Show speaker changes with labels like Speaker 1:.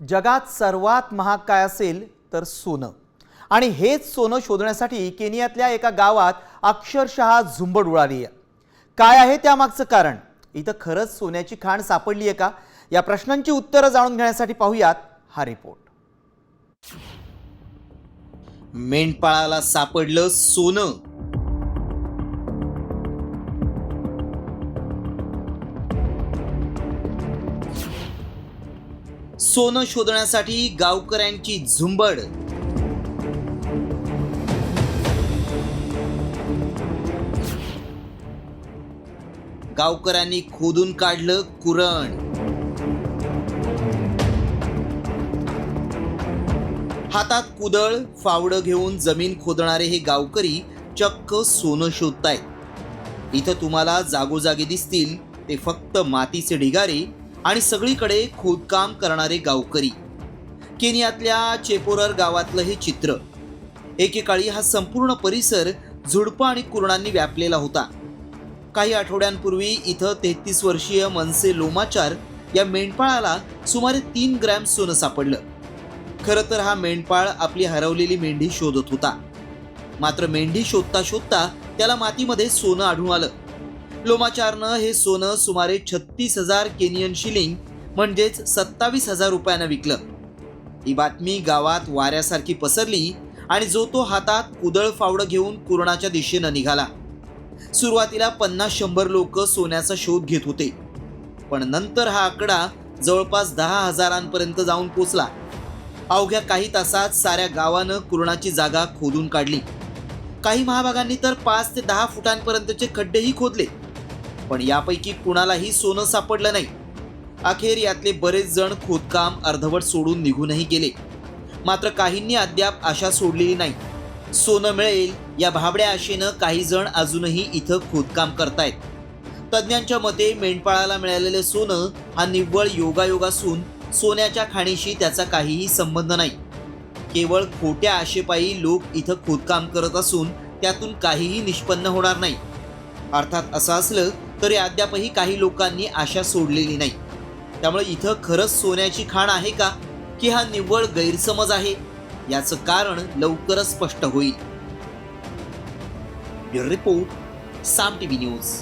Speaker 1: जगात सर्वात महाग काय असेल तर सोनं। आणि हेच सोनं शोधण्यासाठी केनियातल्या एका गावात अक्षरशः झुंबड उडाली आहे। काय आहे त्यामागचं कारण? इथं खरंच सोन्याची खाण सापडली आहे का? या प्रश्नांची उत्तरं जाणून घेण्यासाठी पाहूयात हा रिपोर्ट। मेंढपाळाला सापडलं सोनं। सोनं शोधण्यासाठी गावकऱ्यांची झुंबड। गावकऱ्यांनी खोदून काढलं कुरण। हातात कुदळ फावडं घेऊन जमीन खोदणारे हे गावकरी चक्क सोनं शोधतायत। इथं तुम्हाला जागोजागी दिसतील ते फक्त मातीचे ढिगारे आणि सगळीकडे खोदकाम करणारे गावकरी। केनियातल्या चेपोरर गावातलं हे चित्र। एकेकाळी हा संपूर्ण परिसर झुडपं आणि कुरणांनी व्यापलेला होता। काही आठवड्यांपूर्वी इथं 33 वर्षीय मनसे लोमाचार या मेंढपाळाला सुमारे 3 ग्रॅम सोनं सापडलं। खरं तर हा मेंढपाळ आपली हरवलेली मेंढी शोधत होता। मात्र मेंढी शोधता शोधता त्याला मातीमध्ये सोनं आढळून आलं। लोमाचारनं हे सोनं सुमारे 36,000 केनियन शिलिंग म्हणजेच 27,000 रुपयांना विकलं। ही बातमी गावात वाऱ्यासारखी पसरली आणि जो तो हातात कुदळ फावडं घेऊन कुरणाच्या दिशेनं निघाला। सुरुवातीला 50-100 लोक सोन्याचा शोध घेत होते, पण नंतर हा आकडा जवळपास 10,000पर्यंत जाऊन पोचला। अवघ्या काही तासात साऱ्या गावानं कुरणाची जागा खोदून काढली। काही महाभागांनी तर 5 ते 10 फुटांपर्यंतचे खड्डेही खोदले, पण यापैकी कुणालाही सोनं सापडलं नाही। अखेर यातले बरेच जण खोदकाम अर्धवट सोडून निघूनही गेले। मात्र काहींनी अद्याप आशा सोडलेली नाही। सोनं मिळेल या भाबड्या आशेनं काही जण अजूनही इथं खोदकाम करतायत। तज्ज्ञांच्या मते मेंढपाळाला मिळालेले सोनं हा निव्वळ योगायोग असून सोन्याच्या खाणीशी त्याचा काहीही संबंध नाही। केवळ खोट्या आशेपायी लोक इथं खोदकाम करत असून त्यातून काहीही निष्पन्न होणार नाही। अर्थात असं असलं तरी अद्यापही काही लोकांनी आशा सोडलेली नाही। त्यामुळे इथं खरंच सोन्याची खाण आहे का, की हा निव्वळ गैरसमज आहे, याचं कारण लवकरच स्पष्ट होईल। ब्युरो रिपोर्ट, साम टीव्ही न्यूज।